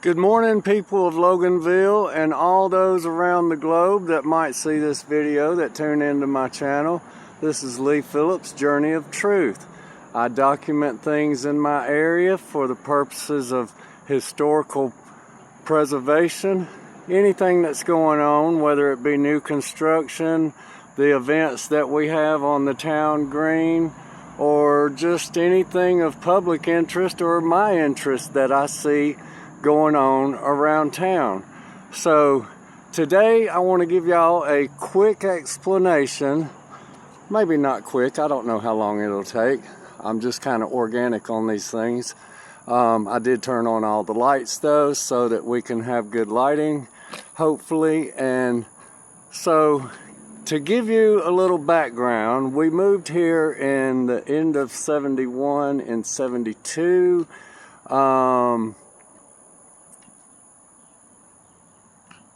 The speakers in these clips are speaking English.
Good morning, people of Loganville and all those around the globe that might see this video that tune into my channel. This is Lee Phillips' Journey of Truth. I document things in my area for the purposes of historical preservation. Anything that's going on, whether it be new construction, the events that we have on the town green, or just anything of public interest or my interest that I see going on around town. So today I want to give y'all a quick explanation. Maybe not quick, I don't know how long it'll take. I'm just kind of organic on these things. I did turn on all the lights though, so that we can have good lighting, hopefully. And so to give you a little background, we moved here in the end of 71 and 72.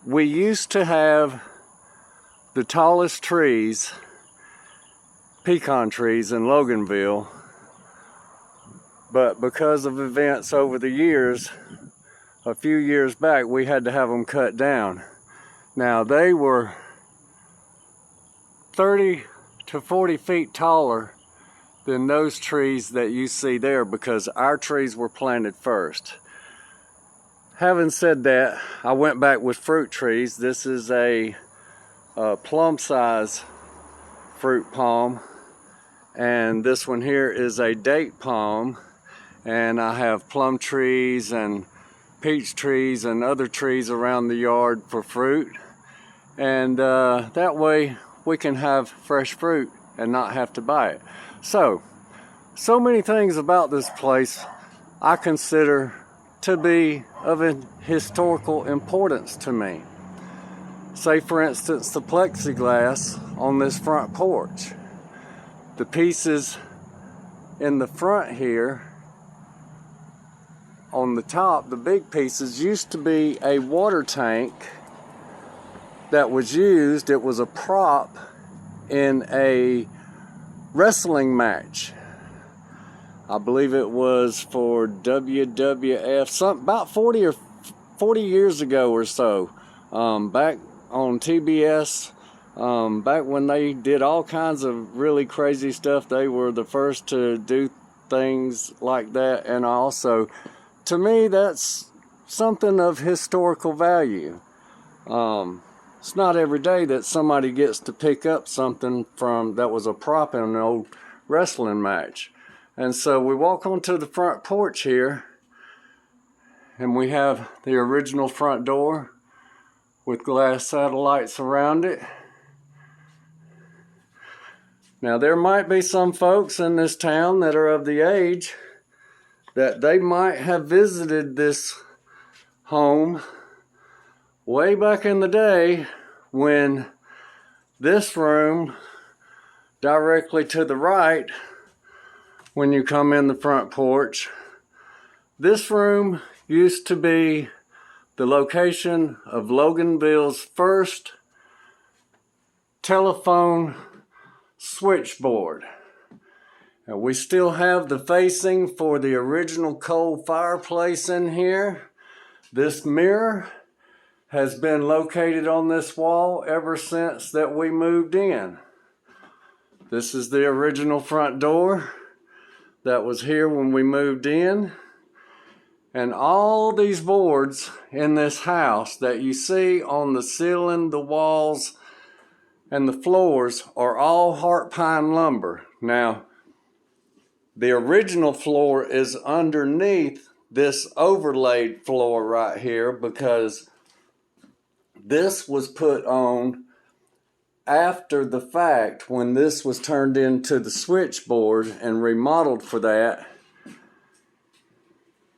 We used to have the tallest trees, pecan trees in Loganville, but because of events over the years, a few years back, we had to have them cut down. Now they were 30 to 40 feet taller than those trees that you see there because our trees were planted first. Having said that, I went back with fruit trees. This is a plum size fruit palm, and this one here is a date palm, and I have plum trees and peach trees and other trees around the yard for fruit, and that way we can have fresh fruit and not have to buy it. So many things about this place I consider to be of a historical importance to me. Say for instance the plexiglass on this front porch. The pieces in the front here on the top, the big pieces, used to be a water tank that was used. It was a prop in a wrestling match. I believe it was for WWF, about 40 years ago or so, back on TBS, back when they did all kinds of really crazy stuff. They were the first to do things like that, and also, to me, that's something of historical value. It's not every day that somebody gets to pick up something from that was a prop in an old wrestling match. And so we walk onto the front porch here, and we have the original front door with glass satellites around it. Now there might be some folks in this town that are of the age that they might have visited this home way back in the day when this room directly to the right, when you come in the front porch, this room used to be the location of Loganville's first telephone switchboard. And we still have the facing for the original coal fireplace in here. This mirror has been located on this wall ever since that we moved in. This is the original front door that was here when we moved in. And all these boards in this house that you see on the ceiling, the walls, and the floors are all heart pine lumber. Now, the original floor is underneath this overlaid floor right here because this was put on after the fact when this was turned into the switchboard and remodeled for that.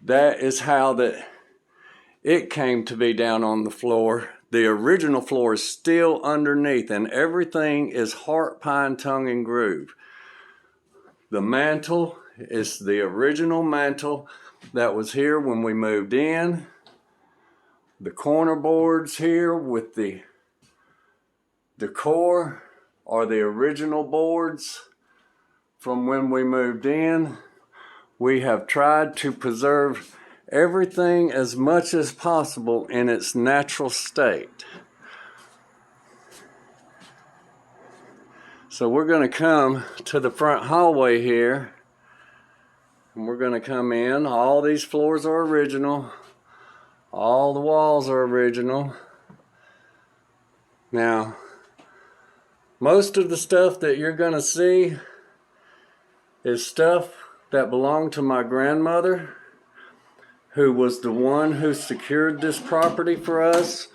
That is how that it came to be down on the floor. The original floor is still underneath, and everything is heart pine tongue and groove. The mantle is the original mantle that was here when we moved in. The corner boards here with the decor are the original boards from when we moved in. We have tried to preserve everything as much as possible in its natural state. So we're going to come to the front hallway here, and we're going to come in. All these floors are original. All the walls are original. Now, most of the stuff that you're going to see is stuff that belonged to my grandmother, who was the one who secured this property for us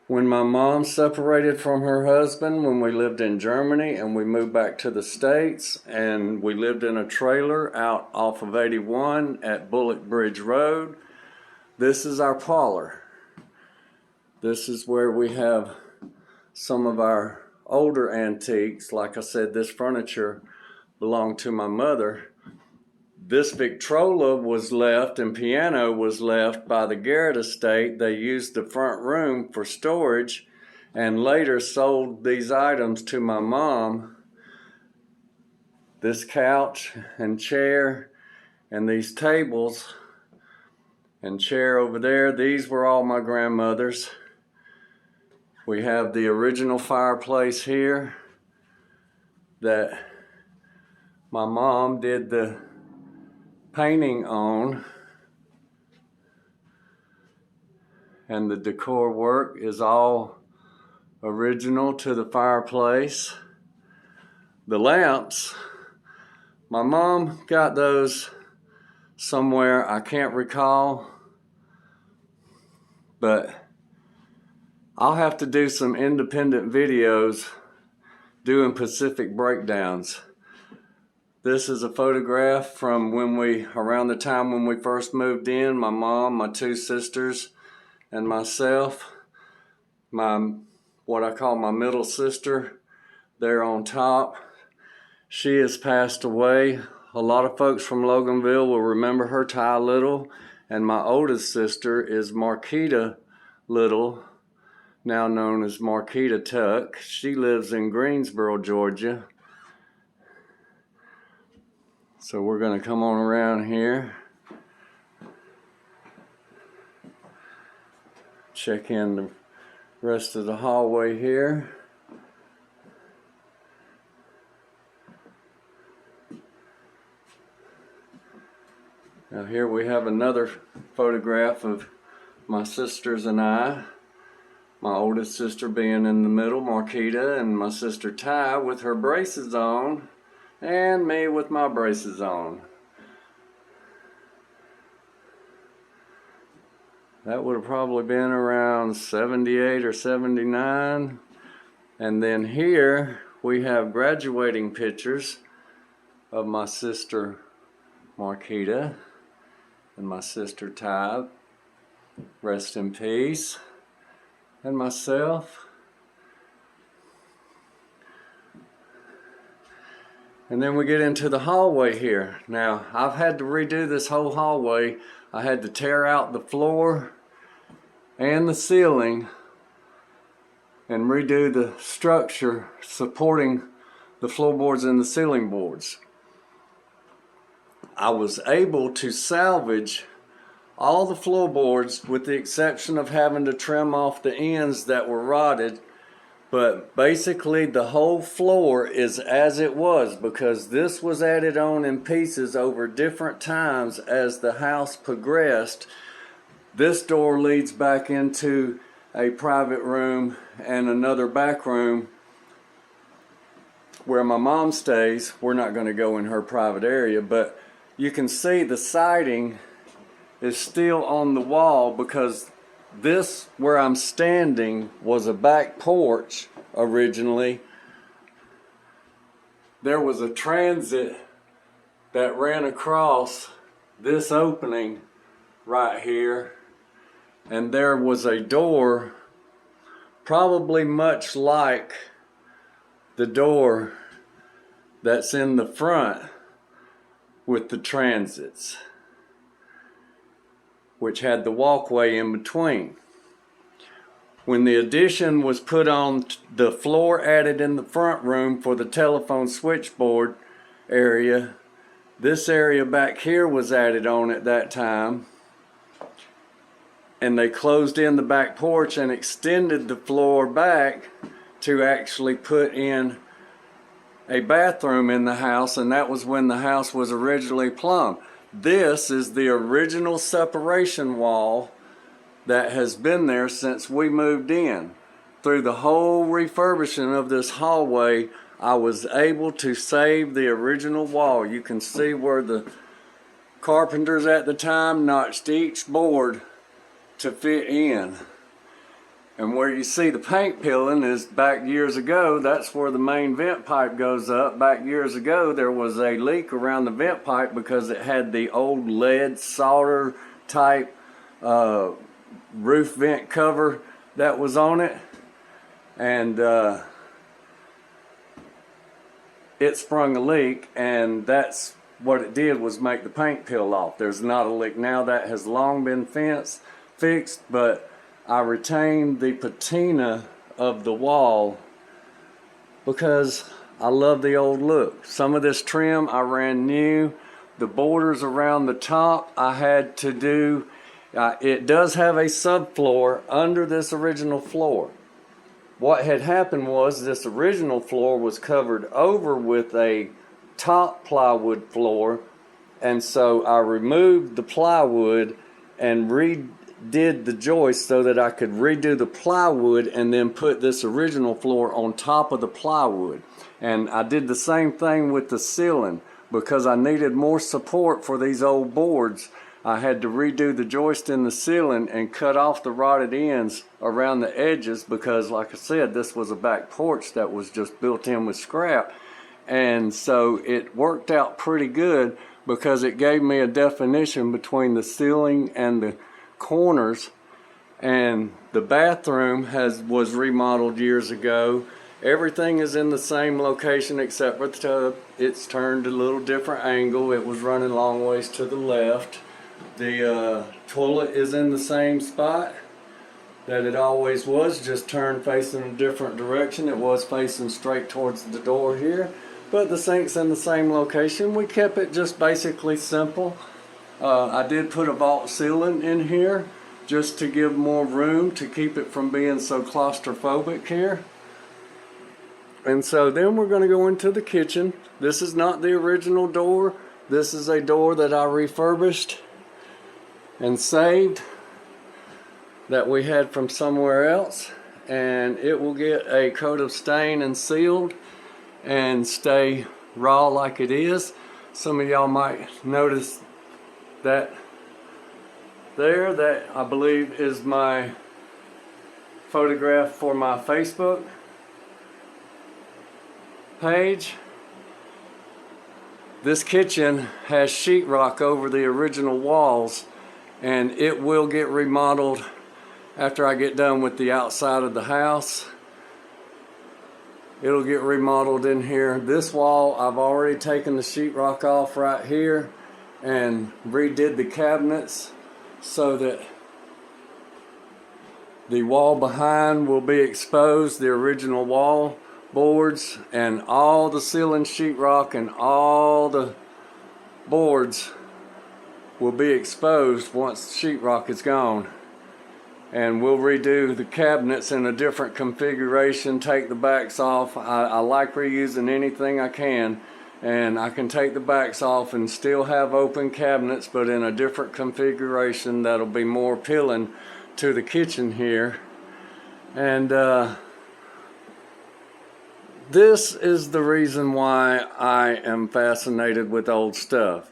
when my mom separated from her husband when we lived in Germany, and we moved back to the States, and we lived in a trailer out off of 81 at Bullock Bridge Road. This is our parlor. This is where we have some of our older antiques. Like I said, this furniture belonged to my mother. This Victrola was left and piano was left by the Garrett estate. They used the front room for storage and later sold these items to my mom. This couch and chair and these tables and chair over there, these were all my grandmother's. We have the original fireplace here that my mom did the painting on, and the decor work is all original to the fireplace. The lamps, my mom got those somewhere, I can't recall, but I'll have to do some independent videos doing Pacific breakdowns. This is a photograph from around the time when we first moved in. My mom, my two sisters, and myself. What I call my middle sister, there on top. She has passed away. A lot of folks from Loganville will remember her, Ty Little. And my oldest sister is Marquita Little, now known as Marquita Tuck. She lives in Greensboro, Georgia. So we're going to come on around here, check in the rest of the hallway here. Now here we have another photograph of my sisters and I. My oldest sister being in the middle, Marquita, and my sister Ty with her braces on. And me with my braces on. That would have probably been around 78 or 79. And then here we have graduating pictures of my sister Marquita and my sister Ty, rest in peace, and myself. And then we get into the hallway here. Now, I've had to redo this whole hallway. I had to tear out the floor and the ceiling and redo the structure supporting the floorboards and the ceiling boards. I was able to salvage all the floorboards with the exception of having to trim off the ends that were rotted. But basically the whole floor is as it was, because this was added on in pieces over different times as the house progressed. This door leads back into a private room and another back room where my mom stays. We're not going to go in her private area, but you can see the siding is still on the wall because this, where I'm standing, was a back porch originally. There was a transit that ran across this opening right here, and there was a door probably much like the door that's in the front with the transits, which had the walkway in between. When the addition was put on, the floor added in the front room for the telephone switchboard area, this area back here was added on at that time. and they closed in the back porch and extended the floor back to actually put in a bathroom in the house, and that was when the house was originally plumbed. This is the original separation wall that has been there since we moved in. Through the whole refurbishing of this hallway, I was able to save the original wall. You can see where the carpenters at the time notched each board to fit in. And where you see the paint peeling is back years ago. That's where the main vent pipe goes up. Back years ago, there was a leak around the vent pipe because it had the old lead solder type roof vent cover that was on it. And it sprung a leak, and that's what it did, was make the paint peel off. There's not a leak now. That has long been fixed, but I retained the patina of the wall because I love the old look. Some of this trim I ran new. The borders around the top I had to do. It does have a subfloor under this original floor. What had happened was this original floor was covered over with a top plywood floor, and so I removed the plywood and redid the joist so that I could redo the plywood and then put this original floor on top of the plywood. And I did the same thing with the ceiling because I needed more support for these old boards. I had to redo the joist in the ceiling and cut off the rotted ends around the edges because, like I said, this was a back porch that was just built in with scrap. And so it worked out pretty good because it gave me a definition between the ceiling and the corners. And the bathroom was remodeled years ago. Everything is in the same location except for the tub. It's turned a little different angle. It was running long ways to the left. The toilet is in the same spot that it always was, just turned facing a different direction. It was facing straight towards the door here, but the sink's in the same location. We kept it just basically simple. I did put a vault ceiling in here just to give more room to keep it from being so claustrophobic here. And so then we're going to go into the kitchen. This is not the original door. This is a door that I refurbished and saved that we had from somewhere else. And it will get a coat of stain and sealed and stay raw like it is. Some of y'all might notice that there, that I believe is my photograph for my Facebook page. This kitchen has sheetrock over the original walls, and it will get remodeled after I get done with the outside of the house. It'll get remodeled in here. This wall, I've already taken the sheetrock off right here and redid the cabinets so that the wall behind will be exposed, the original wall boards, and all the ceiling sheetrock and all the boards will be exposed once the sheetrock is gone. And we'll redo the cabinets in a different configuration, take the backs off. I like reusing anything I can, and I can take the backs off and still have open cabinets, but in a different configuration that'll be more appealing to the kitchen here. And this is the reason why I am fascinated with old stuff.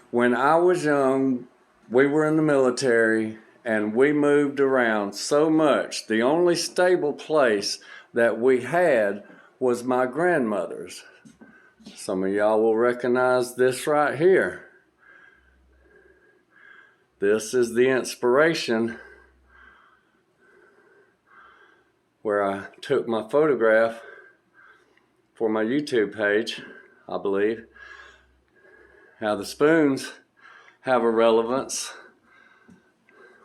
When I was young, we were in the military and we moved around so much. The only stable place that we had was my grandmother's. Some of y'all will recognize this right here. This is the inspiration where I took my photograph for my YouTube page, I believe. Now the spoons have a relevance.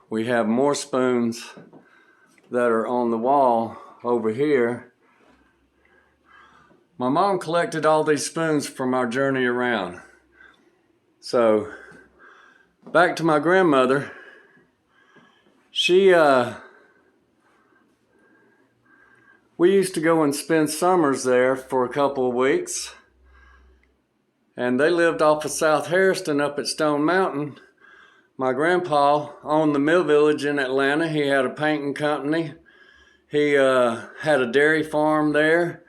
We have more spoons that are on the wall over here. My mom collected all these spoons from our journey around. So back to my grandmother. We used to go and spend summers there for a couple of weeks. And they lived off of South Harrison up at Stone Mountain. My grandpa owned the Mill Village in Atlanta. He had a painting company. He had a dairy farm there,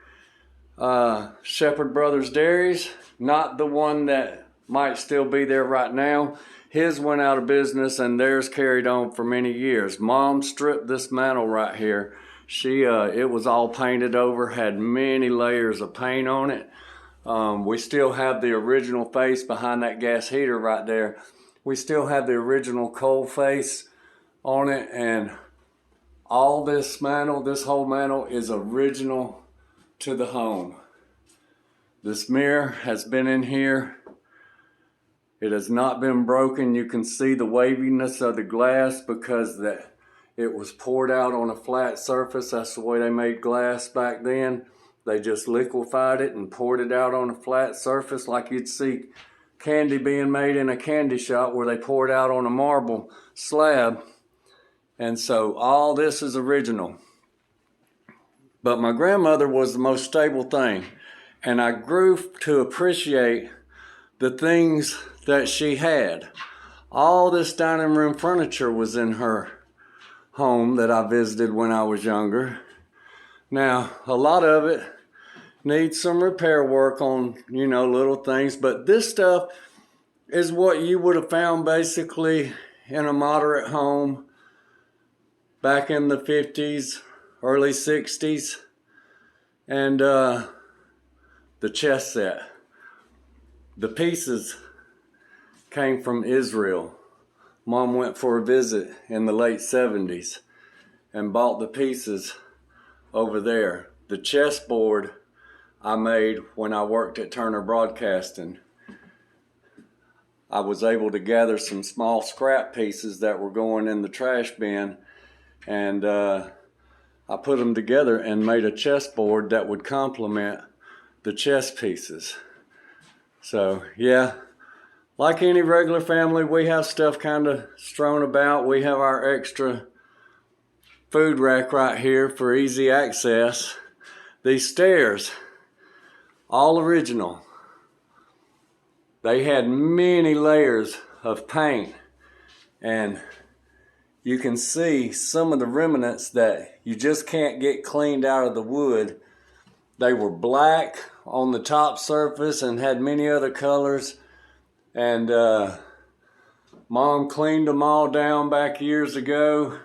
Shepherd Brothers Dairies, not the one that might still be there right now. His went out of business and theirs carried on for many years. Mom stripped this mantle right here. It was all painted over, had many layers of paint on it. We still have the original face behind that gas heater right there. We still have the original coal face on it, and all this mantle, this whole mantle is original to the home. This mirror has been in here. It has not been broken. You can see the waviness of the glass because it was poured out on a flat surface. That's the way they made glass back then. They just liquefied it and poured it out on a flat surface like you'd see candy being made in a candy shop where they pour it out on a marble slab. And so all this is original. But my grandmother was the most stable thing. And I grew to appreciate the things that she had. All this dining room furniture was in her home that I visited when I was younger. Now, a lot of it needs some repair work on, little things, but this stuff is what you would have found basically in a moderate home back in the 50s, early 60s. And the chess set. The pieces came from Israel. Mom went for a visit in the late 70s and bought the pieces over there. The chessboard I made when I worked at Turner Broadcasting. I was able to gather some small scrap pieces that were going in the trash bin, and I put them together and made a chessboard that would complement the chess pieces. So yeah, like any regular family, we have stuff kind of strewn about. We have our extra food rack right here for easy access. These stairs, all original. They had many layers of paint, and you can see some of the remnants that you just can't get cleaned out of the wood. They were black on the top surface and had many other colors, and Mom cleaned them all down back years ago.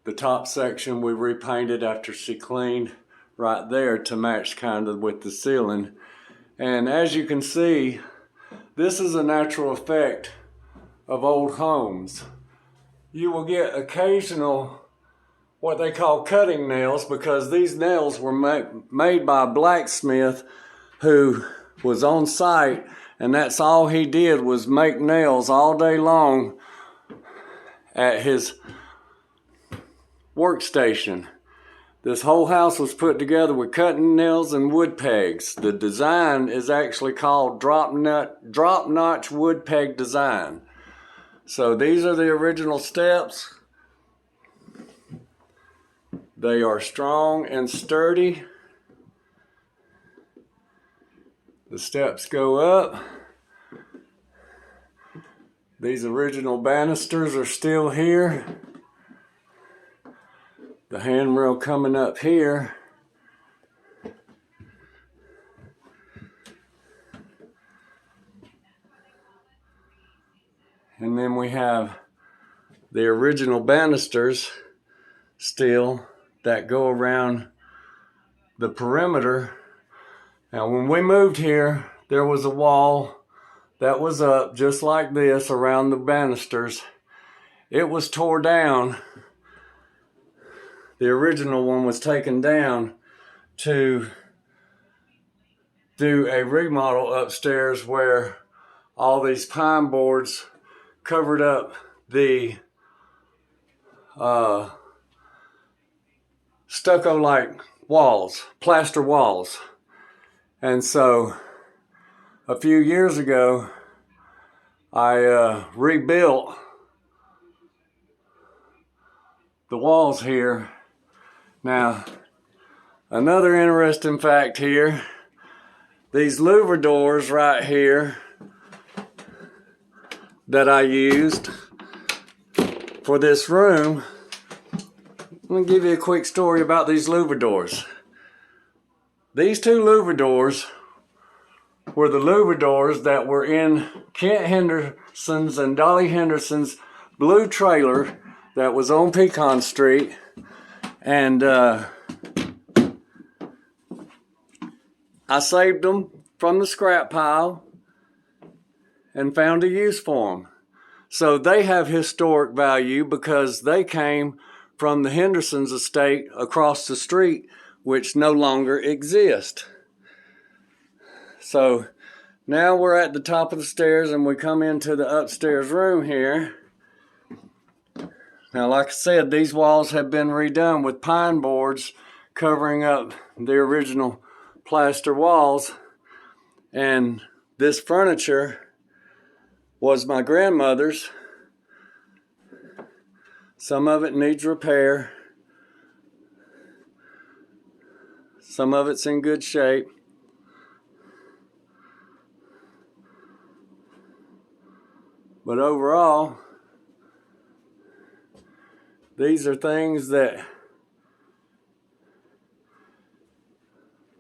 The top section we repainted after she cleaned right there to match kind of with the ceiling. And as you can see, this is a natural effect of old homes. You will get occasional what they call cutting nails, because these nails were made by a blacksmith who was on site, and that's all he did was make nails all day long at his workstation. This whole house was put together with cutting nails and wood pegs. The design is actually called drop notch wood peg design. So these are the original steps. They are strong and sturdy. The steps go up. These original banisters are still here. The handrail coming up here. And then we have the original banisters still that go around the perimeter. Now when we moved here, there was a wall that was up just like this around the banisters. It was tore down. The original one was taken down to do a remodel upstairs where all these pine boards covered up the stucco-like walls, plaster walls. And so a few years ago, I rebuilt the walls here. Now, another interesting fact here, these louver doors right here that I used for this room. Let me give you a quick story about these louver doors. These two louver doors were the louver doors that were in Kent Henderson's and Dolly Henderson's blue trailer that was on Pecan Street. And I saved them from the scrap pile and found a use for them. So they have historic value because they came from the Henderson's estate across the street, which no longer exists. So now we're at the top of the stairs and we come into the upstairs room here. Now, like I said, these walls have been redone with pine boards covering up the original plaster walls. And this furniture was my grandmother's. Some of it needs repair. Some of it's in good shape. But overall, these are things that,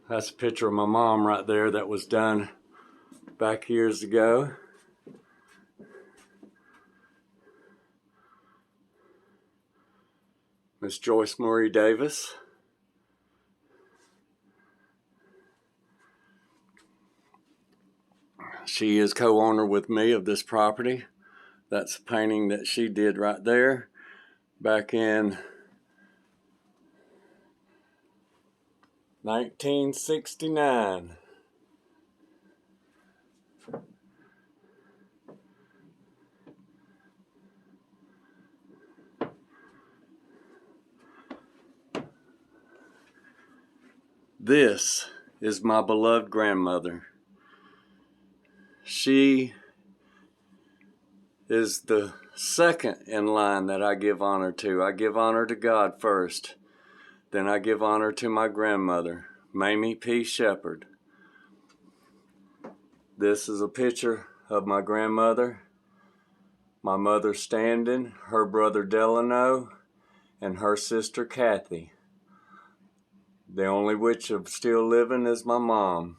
that's a picture of my mom right there that was done back years ago. Miss Joyce Marie Davis. She is co-owner with me of this property. That's a painting that she did right there back in 1969. This is my beloved grandmother. She is the second in line that I give honor to. I give honor to God first. Then I give honor to my grandmother, Mamie P. Shepherd. This is a picture of my grandmother, my mother standing, her brother Delano, and her sister Kathy. The only which of still living is my mom.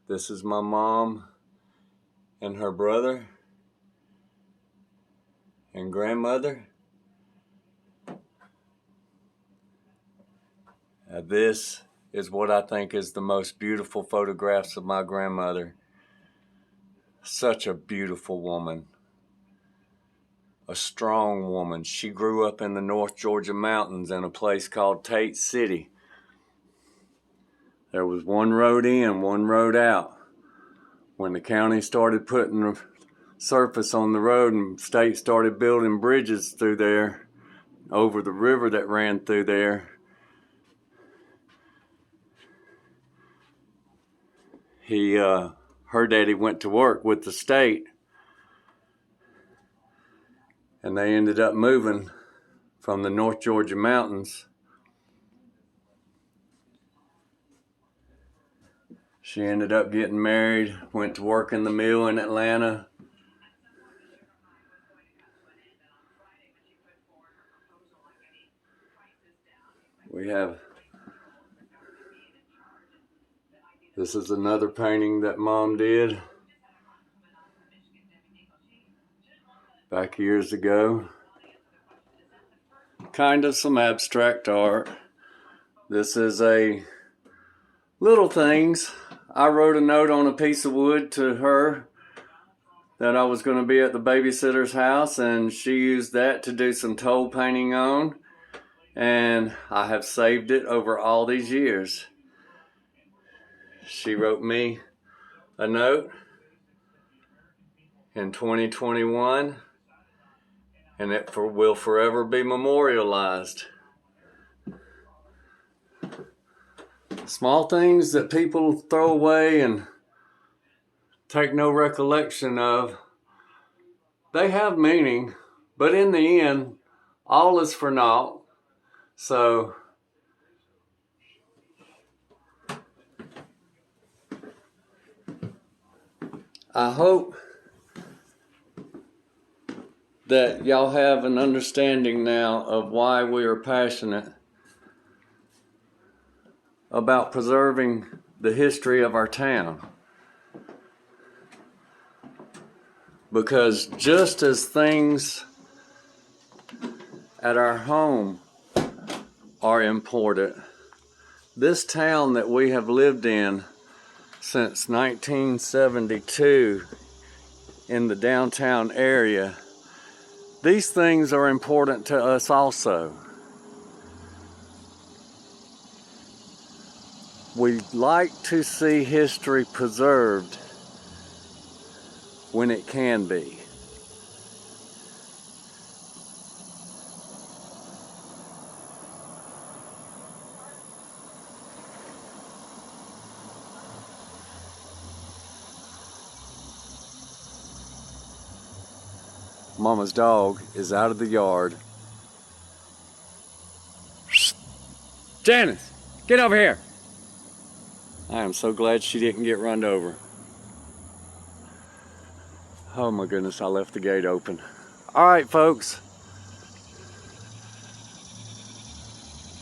This is my mom and her brother and grandmother. This is what I think is the most beautiful photographs of my grandmother. Such a beautiful woman. A strong woman. She grew up in the North Georgia mountains in a place called Tate City. There was one road in, one road out. When the county started putting the surface on the road and state started building bridges through there, over the river that ran through there, her daddy went to work with the state, and they ended up moving from the North Georgia mountains. She ended up getting married, went to work in the mill in Atlanta. This is another painting that Mom did back years ago. Kind of some abstract art. This is a little things. I wrote a note on a piece of wood to her that I was going to be at the babysitter's house, and she used that to do some toll painting on, and I have saved it over all these years. She wrote me a note in 2021, and it will forever be memorialized. Small things that people throw away and take no recollection of, they have meaning, but in the end, all is for naught. So I hope that y'all have an understanding now of why we are passionate about preserving the history of our town. Because just as things at our home are important, this town that we have lived in since 1972 in the downtown area, these things are important to us also. We like to see history preserved when it can be. Mama's dog is out of the yard. Janice, get over here. I am so glad she didn't get run over. Oh my goodness, I left the gate open. All right, folks.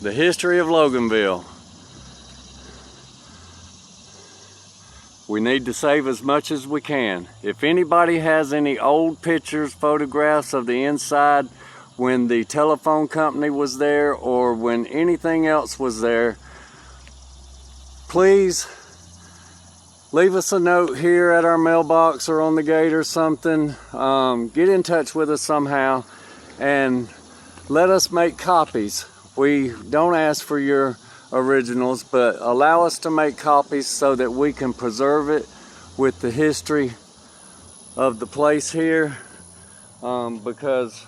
The history of Loganville. We need to save as much as we can. If anybody has any old pictures, photographs of the inside when the telephone company was there or when anything else was there, please leave us a note here at our mailbox or on the gate or something. Get in touch with us somehow and let us make copies. We don't ask for your originals, but allow us to make copies so that we can preserve it with the history of the place here, because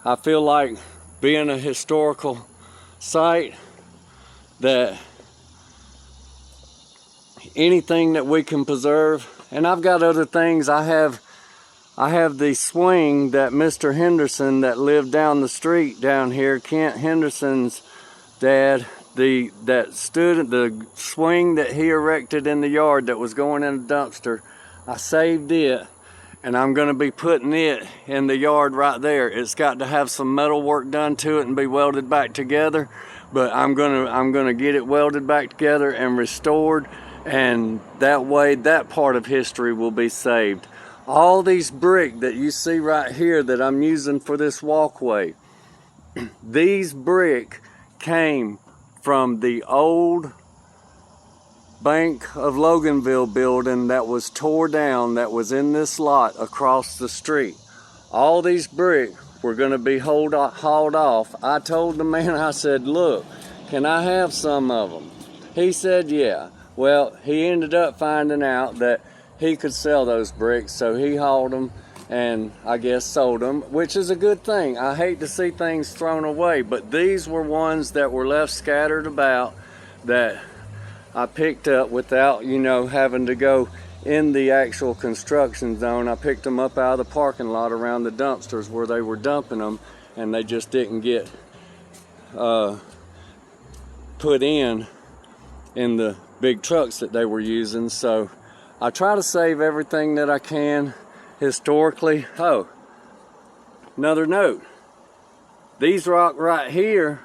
I feel like being a historical site that anything that we can preserve. And I've got other things. I have the swing that Mr. Henderson that lived down the street down here, Kent Henderson's dad, the swing that he erected in the yard that was going in a dumpster. I saved it, and I'm going to be putting it in the yard right there. It's got to have some metal work done to it and be welded back together, but I'm gonna get it welded back together and restored, and that way that part of history will be saved. All these brick that you see right here that I'm using for this walkway, these brick came from the old Bank of Loganville building that was tore down, that was in this lot across the street. All these brick were going to be hauled off. I told the man, I said, look, can I have some of them? He said, yeah. Well, he ended up finding out that he could sell those bricks, so he hauled them and I guess sold them, which is a good thing. I hate to see things thrown away, but these were ones that were left scattered about that I picked up without, having to go in the actual construction zone. I picked them up out of the parking lot around the dumpsters where they were dumping them, and they just didn't get put in the big trucks that they were using. So I try to save everything that I can historically. Oh, another note. These rock right here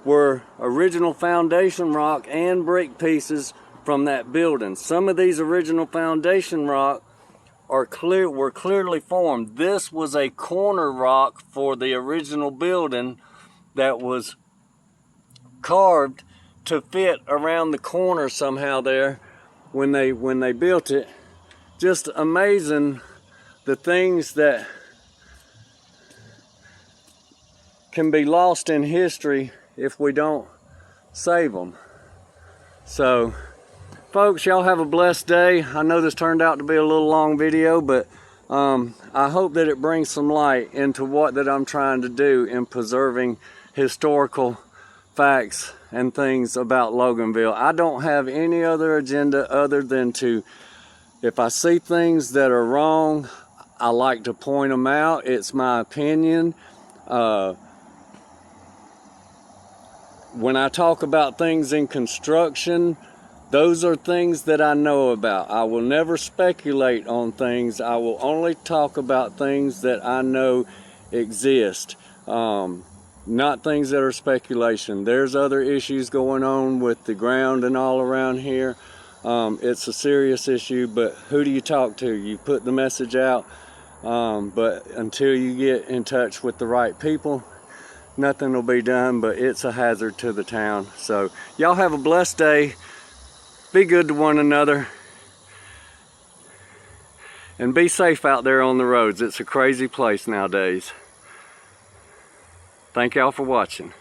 were original foundation rock and brick pieces from that building. Some of these original foundation rock were clearly formed. This was a corner rock for the original building that was carved to fit around the corner somehow there when they built it. Just amazing, the things that can be lost in history if we don't save them. So folks, y'all have a blessed day. I know this turned out to be a little long video, but I hope that it brings some light into what that I'm trying to do in preserving historical facts and things about Loganville. I don't have any other agenda other than to, if I see things that are wrong, I like to point them out. It's my opinion. When I talk about things in construction, those are things that I know about. I will never speculate on things. I will only talk about things that I know exist. Not things that are speculation. There's other issues going on with the ground and all around here. It's a serious issue, but who do you talk to? You put the message out, but until you get in touch with the right people, nothing will be done, but it's a hazard to the town. So y'all have a blessed day. Be good to one another. And be safe out there on the roads. It's a crazy place nowadays. Thank y'all for watching.